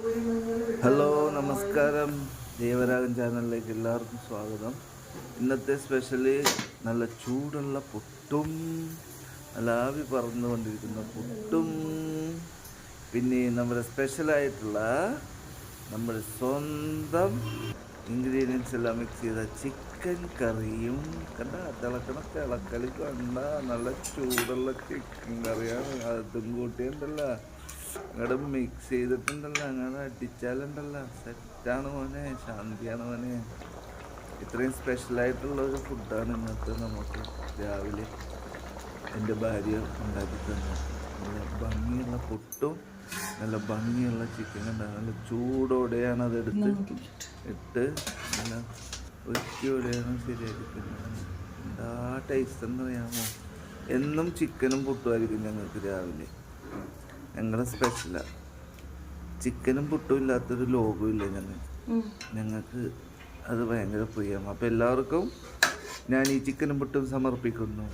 Hello നമസ്കാരം, ദേവരാഗൻ ചാനലിലേക്ക് എല്ലാവർക്കും സ്വാഗതം. ഇന്നത്തെ സ്പെഷ്യല് നല്ല ചൂടുള്ള പുട്ടും നല്ല ആവി പറന്നുകൊണ്ടിരിക്കുന്ന പുട്ടും പിന്നെ നമ്മുടെ സ്പെഷ്യലായിട്ടുള്ള നമ്മുടെ സ്വന്തം ഇൻഗ്രീഡിയൻസ് എല്ലാം മിക്സ് ചെയ്ത ചിക്കൻ കറിയും കണ്ട. തിളക്കളി കണ്ട നല്ല ചൂടുള്ള ചിക്കൻ കറിയാണ്. അതും കൂട്ടിയുണ്ടല്ലോ അങ്ങോട്ട് മിക്സ് ചെയ്തിട്ടുണ്ടല്ലോ, അങ്ങനെ അടിച്ചാലുണ്ടല്ലോ സെറ്റാണ് മോനെ, ശാന്തിയാണ് മോനെ. ഇത്രയും സ്പെഷ്യലായിട്ടുള്ളൊരു ഫുഡാണ് ഇന്നത്തെ നമുക്ക് രാവിലെ എൻ്റെ ഭാര്യ ഉണ്ടാക്കി തന്നത്. നല്ല ഭംഗിയുള്ള പുട്ടും നല്ല ഭംഗിയുള്ള ചിക്കൻ ഉണ്ടാകും. നല്ല ചൂടോടെയാണ് അതെടുത്ത് ഇട്ട് നല്ല ഒരിക്കയോടെയാണ് ശരിയാക്കി തരുന്നത്. എന്താ ടേസ്റ്റ് എന്നറിയാമോ? എന്നും ചിക്കനും പുട്ടുമായിരിക്കും ഞങ്ങൾക്ക് രാവിലെ. ഞങ്ങളുടെ സ്പെഷ്യലാണ്. ചിക്കനും പുട്ടും ഇല്ലാത്തൊരു ലോകവും ഇല്ല ഞങ്ങൾക്ക് അത് ഭയങ്കര പ്രിയമാണ്. അപ്പോൾ എല്ലാവർക്കും ഞാൻ ഈ ചിക്കനും പുട്ടും സമർപ്പിക്കുന്നു.